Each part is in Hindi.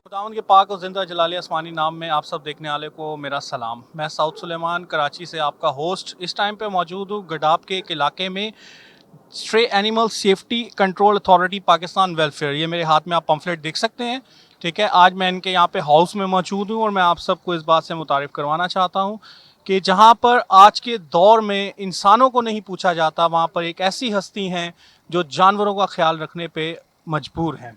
खुदावंद के पाक और ज़िंदा जलाली आसमानी नाम में आप सब देखने वाले को मेरा सलाम। मैं साउथ सुलेमान कराची से आपका होस्ट इस टाइम पे मौजूद हूँ गडाब के एक इलाके में। Stray animal safety control authority Pakistan welfare, ये मेरे हाथ में आप पम्फलेट देख सकते हैं। ठीक है, आज मैं इनके यहाँ पे हाउस में मौजूद हूँ और मैं आप सबको इस बात से मुतारिफ़ करवाना चाहता हूँ कि जहाँ पर आज के दौर में इंसानों को नहीं पूछा जाता, वहाँ पर एक ऐसी हस्ती हैं जो जानवरों का ख्याल रखने पे मजबूर हैं।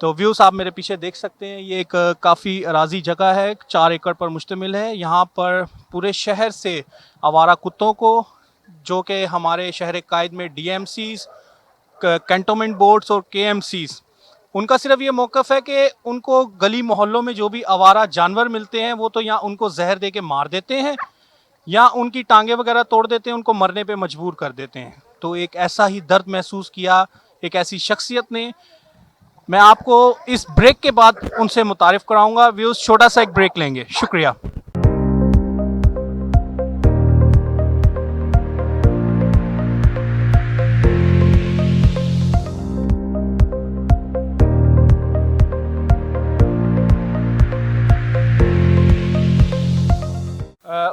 तो व्यूज़ आप मेरे पीछे देख सकते हैं, ये एक काफ़ी अराजी जगह है, 4 एकड़ पर मुश्तमिल है। यहाँ पर पूरे शहर से आवारा कुत्तों को, जो कि हमारे शहर कायद में डीएमसीज, कैंटोनमेंट बोर्ड्स और केएमसीज, उनका सिर्फ ये मौक़िफ़ है कि उनको गली मोहल्लों में जो भी आवारा जानवर मिलते हैं वो तो या उनको जहर दे के मार देते हैं या उनकी टांगे वगैरह तोड़ देते हैं, उनको मरने पे मजबूर कर देते हैं। तो एक ऐसा ही दर्द महसूस किया एक ऐसी शख्सियत ने। मैं आपको इस ब्रेक के बाद उनसे मुतारिफ कराऊंगा। व्यूज, छोटा सा एक ब्रेक लेंगे, शुक्रिया।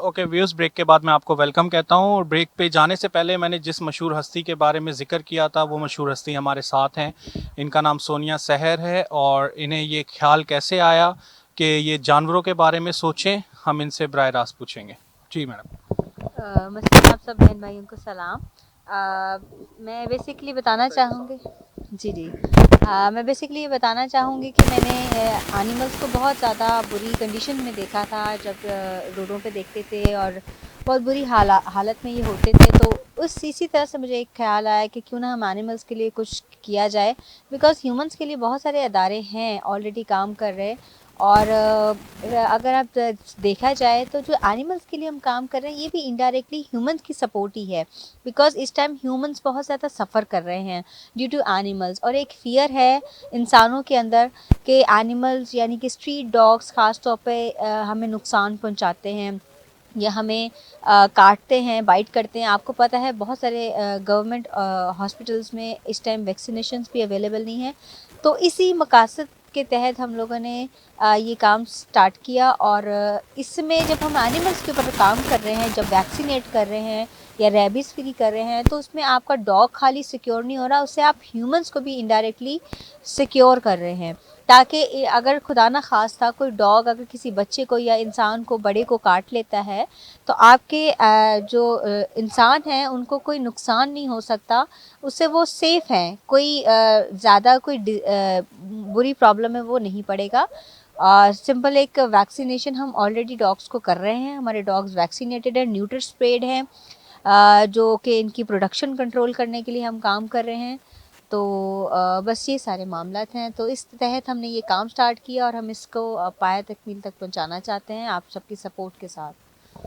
ओके व्यूज़, ब्रेक के बाद मैं आपको वेलकम कहता हूँ। और ब्रेक पे जाने से पहले मैंने जिस मशहूर हस्ती के बारे में ज़िक्र किया था वो मशहूर हस्ती हमारे साथ हैं। इनका नाम सोनिया सहर है और इन्हें ये ख्याल कैसे आया कि ये जानवरों के बारे में सोचें, हम इनसे बराह रास्त पूछेंगे। जी मैडम। मसलन आप सब बहन भाइयों को सलाम। मैं बेसिकली बताना चाहूँगी जी जी मैं बेसिकली ये बताना चाहूँगी कि मैंने एनिमल्स को बहुत ज़्यादा बुरी कंडीशन में देखा था जब रोडों पे देखते थे और बहुत बुरी हालत में ये होते थे। तो उस इसी तरह से मुझे एक ख्याल आया कि क्यों ना हम एनिमल्स के लिए कुछ किया जाए, बिकॉज़ ह्यूमंस के लिए बहुत सारे अदारे हैं ऑलरेडी काम कर रहे हैं। और अगर आप देखा जाए तो जो एनिमल्स के लिए हम काम कर रहे हैं ये भी इनडायरेक्टली ह्यूमंस की सपोर्ट ही है, बिकॉज़ इस टाइम ह्यूमंस बहुत ज़्यादा सफ़र कर रहे हैं ड्यू टू एनिमल्स। और एक फ़ियर है इंसानों के अंदर कि एनिमल्स यानी कि स्ट्रीट डॉग्स ख़ास तौर पे हमें नुकसान पहुंचाते हैं या हमें काटते हैं, बाइट करते हैं। आपको पता है बहुत सारे गवर्नमेंट हॉस्पिटल्स में इस टाइम वैक्सीनेशंस भी अवेलेबल नहीं हैं। तो इसी मकासद के तहत हम लोगों ने ये काम स्टार्ट किया। और इसमें जब हम एनिमल्स के ऊपर काम कर रहे हैं, जब वैक्सीनेट कर रहे हैं या रेबीज़ फ्री कर रहे हैं, तो उसमें आपका डॉग खाली सिक्योर नहीं हो रहा, उससे आप ह्यूमंस को भी इनडायरेक्टली सिक्योर कर रहे हैं। ताकि अगर खुदा ना खास्ता कोई डॉग अगर किसी बच्चे को या इंसान को, बड़े को काट लेता है, तो आपके जो इंसान हैं उनको कोई नुकसान नहीं हो सकता, उससे वो सेफ़ हैं, कोई ज़्यादा कोई बुरी प्रॉब्लम में वो नहीं पड़ेगा। सिंपल एक वैक्सीनेशन हम ऑलरेडी डॉग्स को कर रहे हैं, हमारे डॉग्स वैक्सीनेटेड हैं, न्यूटर स्प्रेड हैं, जो कि इनकी प्रोडक्शन कंट्रोल करने के लिए हम काम कर रहे हैं। तो बस ये सारे मामलात हैं। तो इस तहत हमने ये काम स्टार्ट किया और हम इसको पाया तकमील तक पहुंचाना चाहते हैं आप सबकी सपोर्ट के साथ।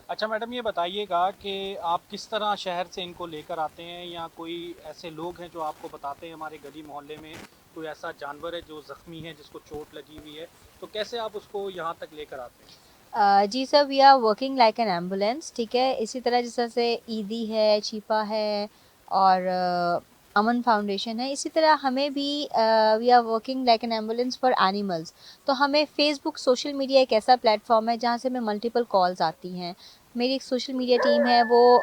अच्छा मैडम, ये बताइएगा कि आप किस तरह शहर से इनको लेकर आते हैं, या कोई ऐसे लोग हैं जो आपको बताते हैं हमारे गली मोहल्ले में कोई ऐसा जानवर है जो ज़ख्मी है, जिसको चोट लगी हुई है, तो कैसे आप उसको यहाँ तक लेकर आते हैं? जी sir, we are working like an ambulance. ठीक है, इसी तरह जिस तरह से ईदी है, चीपा है और अमन फाउंडेशन है, इसी तरह हमें भी we are working like an ambulance for animals. तो हमें फेसबुक सोशल मीडिया एक ऐसा प्लेटफॉर्म है जहाँ से हमें मल्टीपल कॉल्स आती हैं। मेरी एक सोशल मीडिया टीम है, वो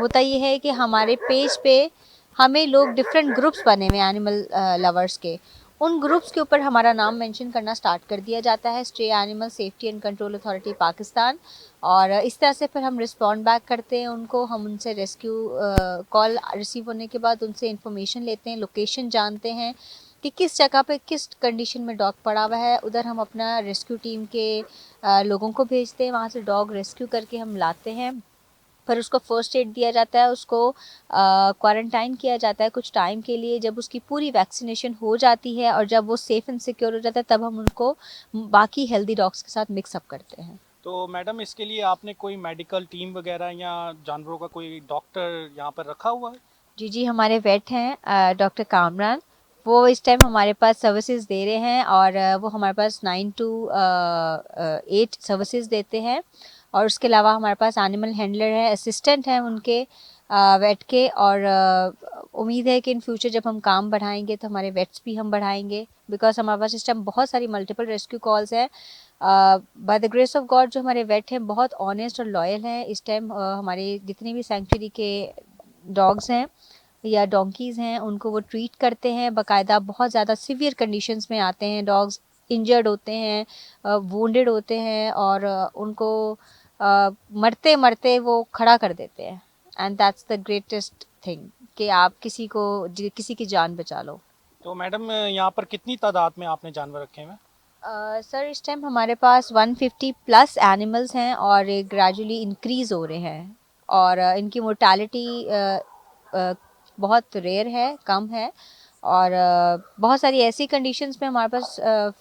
होता ये है कि हमारे पेज पे हमें लोग डिफरेंट ग्रुप्स बने हुए हैं एनिमल लवर्स के, उन ग्रुप्स के ऊपर हमारा नाम मेंशन करना स्टार्ट कर दिया जाता है, stray animal safety and control authority Pakistan. और इस तरह से फिर हम रिस्पॉन्ड बैक करते हैं उनको, हम उनसे रेस्क्यू कॉल रिसीव होने के बाद उनसे इन्फॉर्मेशन लेते हैं, लोकेशन जानते हैं कि किस जगह पे किस कंडीशन में डॉग पड़ा हुआ है। उधर हम अपना रेस्क्यू टीम के लोगों को भेजते हैं, वहाँ से डॉग रेस्क्यू करके हम लाते हैं, फिर उसको फ़र्स्ट एड दिया जाता है, उसको क्वारंटाइन किया जाता है कुछ टाइम के लिए। जब उसकी पूरी वैक्सीनेशन हो जाती है और जब वो सेफ़ एंड सिक्योर हो जाता है, तब हम उनको बाकी हेल्दी डॉग्स के साथ मिक्सअप करते हैं। तो मैडम, इसके लिए आपने कोई मेडिकल टीम वगैरह या जानवरों का कोई डॉक्टर यहाँ पर रखा हुआ है? जी जी, हमारे वेट हैं डॉक्टर कामरान, वो इस टाइम हमारे पास सर्विसेज दे रहे हैं। और वो हमारे पास 9 to 8 सर्विसेज देते हैं। और उसके अलावा हमारे पास एनिमल हैंडलर है, असिस्टेंट हैं उनके, वेट के, और उम्मीद है कि इन फ्यूचर जब हम काम बढ़ाएंगे तो हमारे वेट्स भी हम बढ़ाएंगे, बिकॉज हमारे पास इस टाइम बहुत सारी मल्टीपल रेस्क्यू कॉल्स हैं। By the grace of God जो हमारे वेट हैं बहुत ऑनेस्ट और लॉयल हैं। इस टाइम हमारे जितने भी सैंक्चुरी के डॉग्स हैं या डोंकीज़ हैं उनको वो ट्रीट करते हैं बाकायदा। बहुत ज़्यादा सीवियर कंडीशंस में आते हैं डॉग्स, इंजर्ड होते हैं, वुंडेड होते हैं, और उनको मरते मरते वो खड़ा कर देते हैं। And that's the greatest thing कि आप किसी की जान बचा लो। तो मैडम यहाँ पर कितनी तादाद में आपने जानवर रखे हैं? सर इस टाइम हमारे पास 150 प्लस एनिमल्स हैं और ये ग्रेजुअली इंक्रीज़ हो रहे हैं, और इनकी मोर्टालिटी बहुत रेयर है, कम है, और बहुत सारी ऐसी कंडीशंस में हमारे पास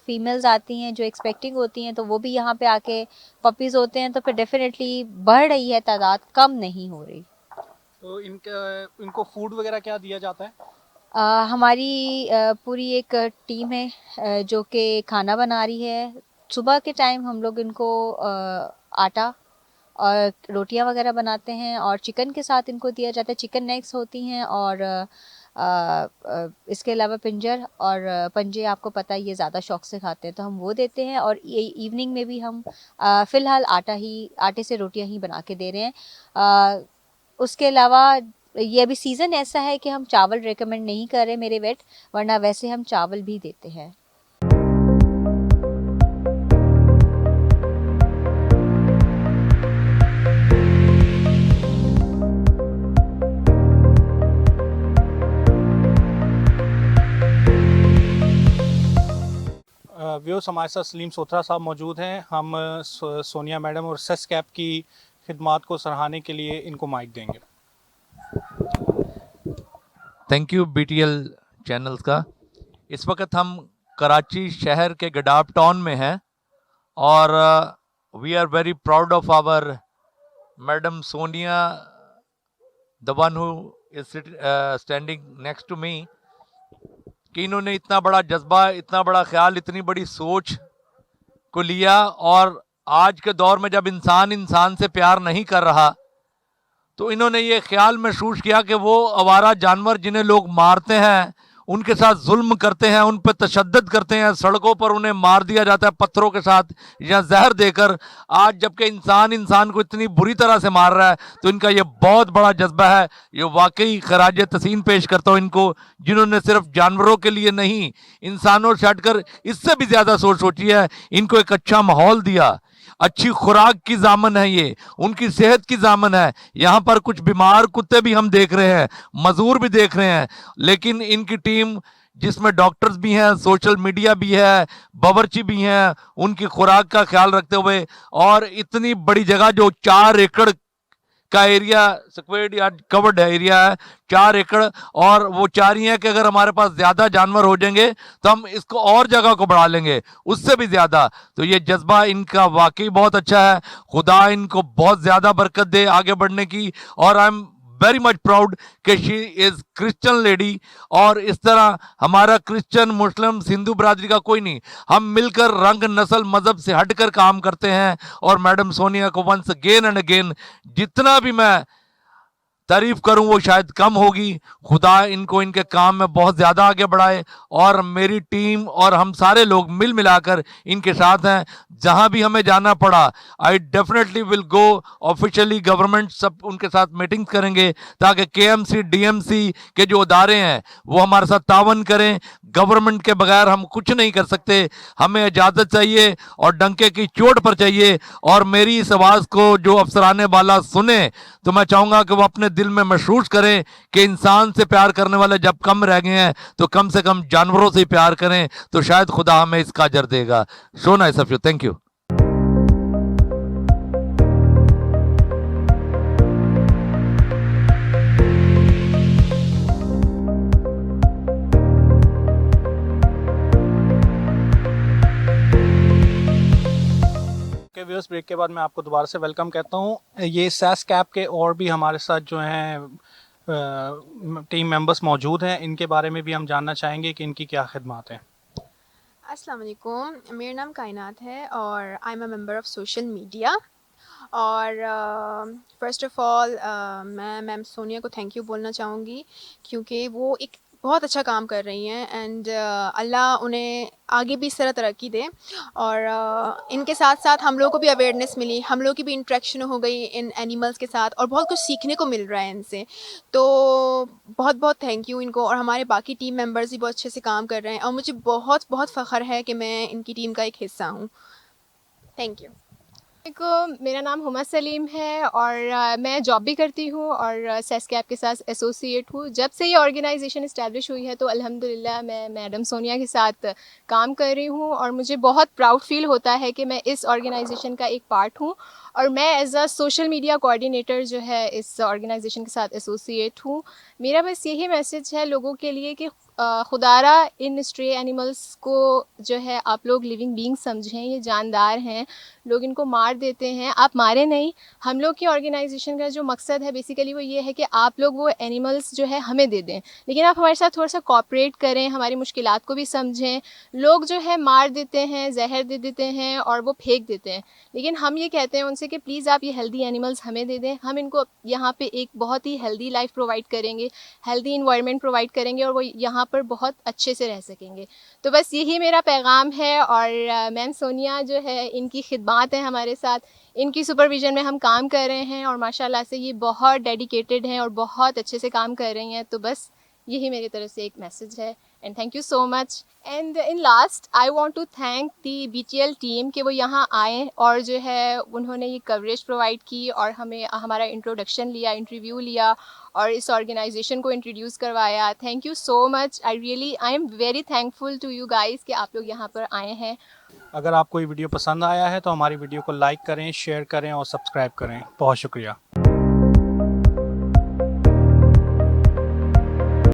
फीमेल्स आती हैं जो एक्सपेक्टिंग होती हैं, तो वो भी यहाँ पे आके पपीज़ होते हैं, तो फिर डेफिनेटली बढ़ रही है तादाद, कम नहीं हो रही। तो इनको फूड वगैरह क्या दिया जाता है? हमारी पूरी एक टीम है जो कि खाना बना रही है। सुबह के टाइम हम लोग इनको आटा और रोटियां वगैरह बनाते हैं, और चिकन के साथ इनको दिया जाता है। चिकन नेक्स होती हैं, और इसके अलावा पिंजर और पंजे, आपको पता है ये ज़्यादा शौक से खाते हैं, तो हम वो देते हैं। और इवनिंग में भी हम फ़िलहाल आटे से रोटियां ही बना के दे रहे हैं। उसके अलावा ये अभी सीज़न ऐसा है कि हम चावल रेकमेंड नहीं कर रहे मेरे वेट, वरना वैसे हम चावल भी देते हैं। व्यूअर्स, हमारे साथ सलीम सोथरा साहब मौजूद हैं। हम सोनिया मैडम और सेस कैप की खिदमात को सराहने के लिए इनको माइक देंगे। थैंक यू BTL चैनल्स का। इस वक्त हम कराची शहर के गडाप टाउन में हैं और we are very proud of our madam Sonia, the one who is standing next to me, कि इन्होंने इतना बड़ा जज्बा, इतना बड़ा ख्याल, इतनी बड़ी सोच को लिया। और आज के दौर में जब इंसान इंसान से प्यार नहीं कर रहा, तो इन्होंने ये ख्याल महसूस किया कि वो आवारा जानवर जिन्हें लोग मारते हैं, उनके साथ जुल्म करते हैं, उन पर तशद्दुद करते हैं, सड़कों पर उन्हें मार दिया जाता है पत्थरों के साथ या जहर देकर। आज जबकि इंसान इंसान को इतनी बुरी तरह से मार रहा है, तो इनका ये बहुत बड़ा जज्बा है। ये वाकई खराज तहसीन पेश करता हूँ इनको, जिन्होंने सिर्फ जानवरों के लिए नहीं, इंसानों से हटकर इससे भी ज़्यादा सोच सोची है। इनको एक अच्छा माहौल दिया, अच्छी खुराक की जामन है, ये उनकी सेहत की जामन है। यहाँ पर कुछ बीमार कुत्ते भी हम देख रहे हैं, मजदूर भी देख रहे हैं, लेकिन इनकी टीम जिसमें डॉक्टर्स भी हैं, सोशल मीडिया भी है, बावर्ची भी हैं, उनकी खुराक का ख्याल रखते हुए, और इतनी बड़ी जगह जो 4 एकड़ का area, square yard covered area है 4 एकड़, और वो चाह रही है कि अगर हमारे पास ज़्यादा जानवर हो जाएंगे तो हम इसको और जगह को बढ़ा लेंगे, उससे भी ज़्यादा। तो ये जज्बा इनका वाकई बहुत अच्छा है। खुदा इनको बहुत ज़्यादा बरकत दे आगे बढ़ने की। और आई एम वेरी मच प्राउड कि शी इज़ क्रिश्चियन लेडी, और इस तरह हमारा क्रिश्चियन, मुस्लिम, हिंदू बरादरी का कोई नहीं, हम मिलकर रंग, नस्ल, मजहब से हटकर काम करते हैं। और मैडम सोनिया को वंस अगेन एंड अगेन जितना भी मैं तारीफ करूं वो शायद कम होगी। खुदा इनको इनके काम में बहुत ज़्यादा आगे बढ़ाए, और मेरी टीम और हम सारे लोग मिल मिलाकर इनके साथ हैं। जहां भी हमें जाना पड़ा, I definitely will go officially, government सब उनके साथ मीटिंग्स करेंगे, ताकि KMC DMC के जो अदारे हैं वो हमारे साथ तावन करें। गवर्नमेंट के बगैर हम कुछ नहीं कर सकते, हमें इजाज़त चाहिए और डंके की चोट पर चाहिए। और मेरी इस आवाज़ को जो अफसराने वाला सुने, तो मैं चाहूँगा कि वो अपने दिल में महसूस करें कि इंसान से प्यार करने वाले जब कम रह गए हैं, तो कम से कम जानवरों से प्यार करें, तो शायद खुदा हमें इसका अजर देगा। So nice of you, thank you. के व्यूअर्स, ब्रेक के बाद मैं आपको दोबारा से वेलकम कहता हूँ। ये सेस कैप के और भी हमारे साथ जो हैं टीम मेंबर्स मौजूद हैं, इनके बारे में भी हम जानना चाहेंगे कि इनकी क्या खिदमत हैं। अस्सलाम वालेकुम, मेरा नाम कायनात है और I am a member of social media. और फ़र्स्ट ऑफ़ ऑल मैं मैम सोनिया को थैंक यू बोलना चाहूँगी, क्योंकि वो एक बहुत अच्छा काम कर रही हैं एंड अल्लाह उन्हें आगे भी इस तरह तरक्की दे। और इनके साथ साथ हम लोगों को भी अवेयरनेस मिली, हम लोग की भी इंटरेक्शन हो गई इन एनिमल्स के साथ और बहुत कुछ सीखने को मिल रहा है इनसे। तो बहुत बहुत थैंक यू इनको, और हमारे बाकी टीम मेंबर्स भी बहुत अच्छे से काम कर रहे हैं और मुझे बहुत बहुत फ़ख्र है कि मैं इनकी टीम का एक हिस्सा हूँ। Thank you. मेरा नाम हुमा सलीम है और मैं जॉब भी करती हूँ और सेस्कैप के साथ एसोसिएट हूँ। जब से ये ऑर्गेनाइजेशन इस्टेब्लिश हुई है तो अल्हम्दुलिल्लाह मैं मैडम सोनिया के साथ काम कर रही हूँ और मुझे बहुत प्राउड फील होता है कि मैं इस ऑर्गेनाइजेशन का एक पार्ट हूँ और मैं as a social media coordinator जो है इस ऑर्गेनाइजेशन के साथ एसोसिएट हूँ। मेरा बस यही मैसेज है लोगों के लिए कि खुदारा इन स्ट्रे एनिमल्स को जो है आप लोग लिविंग बींग समझें, ये जानदार हैं, लोग इनको मार देते हैं, आप मारे नहीं। हम लोग की ऑर्गेनाइजेशन का जो मकसद है बेसिकली वो ये है कि आप लोग वो एनिमल्स जो है हमें दे दें, लेकिन आप हमारे साथ थोड़ा सा कोऑपरेट करें, हमारी मुश्किलात को भी समझें। लोग जो है मार देते हैं, जहर दे देते हैं और वो फेंक देते हैं, लेकिन हम ये कहते हैं उनसे कि प्लीज़ आप ये हेल्दी एनिमल्स हमें दे दें, हम इनको यहाँ पे एक बहुत ही हेल्दी लाइफ प्रोवाइड करेंगे, हेल्दी इन्वायरमेंट प्रोवाइड करेंगे और वो यहाँ पर बहुत अच्छे से रह सकेंगे। तो बस यही मेरा पैगाम है और मैम सोनिया जो है इनकी खिदमत है हमारे साथ, इनकी सुपरविज़न में हम काम कर रहे हैं और माशाल्लाह से ये बहुत डेडिकेटेड हैं और बहुत अच्छे से काम कर रही हैं। तो बस यही मेरी तरफ से एक मैसेज है and thank you so much. And in last I want to thank the BTL team कि वो यहाँ आए और जो है उन्होंने ये कवरेज प्रोवाइड की और हमें हमारा इंट्रोडक्शन लिया, इंटरव्यू लिया और इस ऑर्गेनाइजेशन को इंट्रोड्यूस करवाया। Thank you so much, I am very thankful to you guys कि आप लोग यहाँ पर आए हैं। अगर आपको ये वीडियो पसंद आया है तो हमारी वीडियो को लाइक करें, शेयर करें और सब्सक्राइब करें। बहुत शुक्रिया।